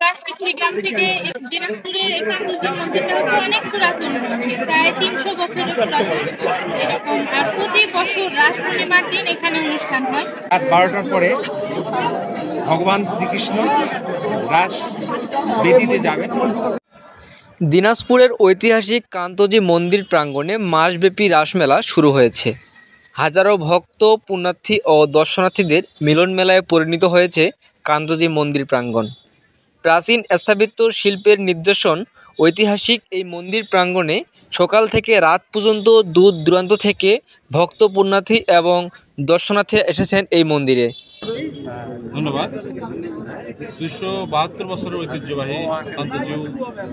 কুড়িগ্রাম থেকে দিনাজপুরের এই কান্তজি মন্দিরটা হচ্ছে অনেক পুরাতন মন্দির, প্রায় ৩০০ বছরের পুরাতন এরকম। আর প্রতি বছর রাস পূর্ণিমার দিন এখানে অনুষ্ঠান হয়। রাত ১২টার পরে ভগবান শ্রীকৃষ্ণ রাস বেদিতে যাবেন। দিনাজপুরের ঐতিহাসিক কান্তজি মন্দির প্রাঙ্গণে মাসব্যাপী রাসমেলা শুরু হয়েছে। হাজারো ভক্ত, পুণ্যার্থী ও দর্শনার্থীদের মিলন মেলায় পরিণত হয়েছে কান্তজি মন্দির প্রাঙ্গণ। প্রাচীন স্থাপত্য শিল্পের নিদর্শন ঐতিহাসিক এই মন্দির প্রাঙ্গণে সকাল থেকে রাত পর্যন্ত দূর দূরান্ত থেকে ভক্ত, পুণ্যার্থী এবং দর্শনার্থী এসেছেন এই মন্দিরে। ধন্যবাদ। ২৭২ বছরের ঐতিহ্যবাহী কান্তজি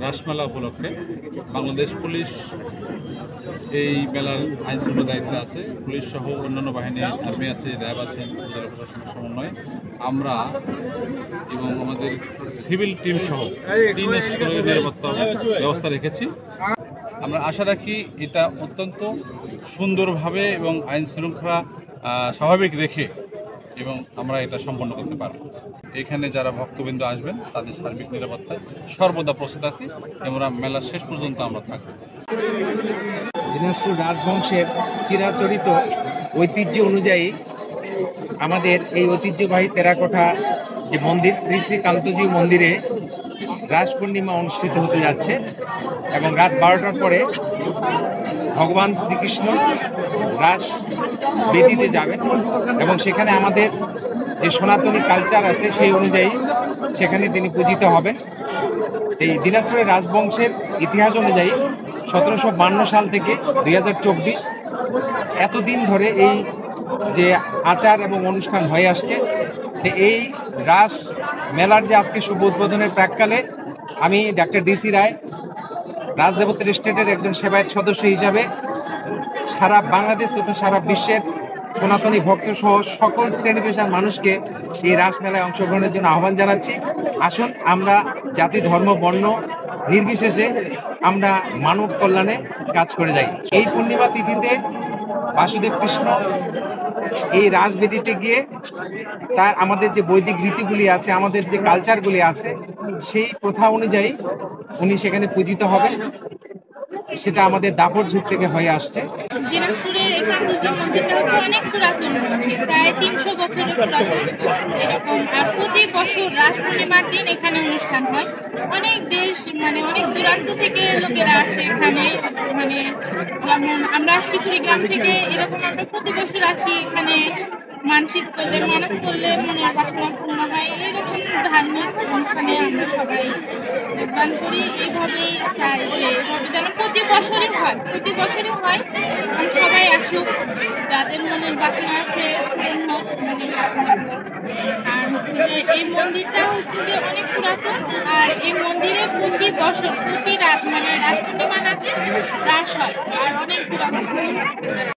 রাসমেলা উপলক্ষে বাংলাদেশ পুলিশ এই মেলার আইন শৃঙ্খলা দায়িত্বে আছে। পুলিশ সহ অন্যান্য বাহিনী, আর্মি আছে, র্যাব আছে, জেলা প্রশাসনের সমন্বয়ে আমরা এবং আমাদের সিভিল টিম সহ ৩ স্তরের নিরাপত্তা ব্যবস্থা রেখেছি। আমরা আশা রাখি এটা অত্যন্ত সুন্দরভাবে এবং আইন শৃঙ্খলা স্বাভাবিক রেখে এবং আমরা এটা সম্পন্ন করতে পারব। এখানে যারা ভক্তবৃন্দ আসবেন তাদের সার্বিক নিরাপত্তায় সর্বদা প্রস্তুত আছি। আমরা মেলা শেষ পর্যন্ত আমরা থাকব। দিনাজপুর রাজবংশের চিরাচরিত ঐতিহ্য অনুযায়ী আমাদের এই ঐতিহ্যবাহী টেরাকোটা যে মন্দির, শ্রী শ্রী কান্তজি মন্দিরে রাস পূর্ণিমা অনুষ্ঠিত হতে যাচ্ছে এবং রাত ১২টার পরে ভগবান শ্রীকৃষ্ণ রাস বেদিতে যাবেন এবং সেখানে আমাদের যে সনাতনী কালচার আছে সেই অনুযায়ী সেখানে তিনি পূজিত হবেন। এই দিনাজপুরের রাজবংশের ইতিহাস অনুযায়ী ১৭৫২ সাল থেকে ২০২৪ এতদিন ধরে এই যে আচার এবং অনুষ্ঠান হয়ে আসছে। এই রাস মেলার যে আজকে শুভ উদ্বোধনের প্রাককালে আমি ডাক্তার ডিসি রায়, রাজদেবতী স্টেটের একজন সেবায়ত সদস্য হিসাবে সারা বাংলাদেশ তথা সারা বিশ্বের সনাতনী ভক্ত সহ সকল শ্রেণী পেশার মানুষকে এই রাস মেলায় অংশগ্রহণের জন্য আহ্বান জানাচ্ছি। আসুন আমরা জাতি, ধর্ম, বর্ণ নির্বিশেষে আমরা মানব কল্যাণে কাজ করে যাই। এই পূর্ণিমা তিথিতে বাসুদেব কৃষ্ণ এই রাসবেদিতে গিয়ে তার আমাদের যে বৈদিক রীতিগুলি আছে, আমাদের যে কালচারগুলি আছে, সেই প্রথা অনুযায়ী উনি সেখানে পূজিত হবেন। সেটা আমাদের দাপর যুগ থেকে হয়ে আসছে। দিনাজপুরের এই কান্তজি মন্দিরটা হচ্ছে অনেক পুরাতন মন্দির, প্রায় ৩০০ বছরের পুরাতন এরকম। আর প্রতি বছর রাস পূর্ণিমার দিন এখানে অনুষ্ঠান হয়। অনেক দেশ, মানে অনেক দূরান্ত থেকে লোকেরা আসে এখানে। যেমন আমরা আসি কুড়িগ্রাম থেকে, এরকম আমরা প্রতি বছর আসি এখানে। মানসিক করলে, মানত করলে মনের বাসনা পূর্ণ হয়। এরকম ধার্মিক অনুষ্ঠানে আমরা সবাই যোগদান করি। এইভাবেই চাই যে এভাবে যেন প্রতি বছরই হয়, প্রতি বছরই হয়। সবাই আসুক, যাদের মনের বাসনা আছে পূরণ হোক মনের বাসনা। আর হচ্ছে যে এই মন্দিরটা হচ্ছে যে অনেক পুরাতন। আর এই মন্দিরে প্রতি বছর প্রতি রাত, মানে রাস পূর্ণিমা রাতে রাস হয়। আর অনেক দূরান্ত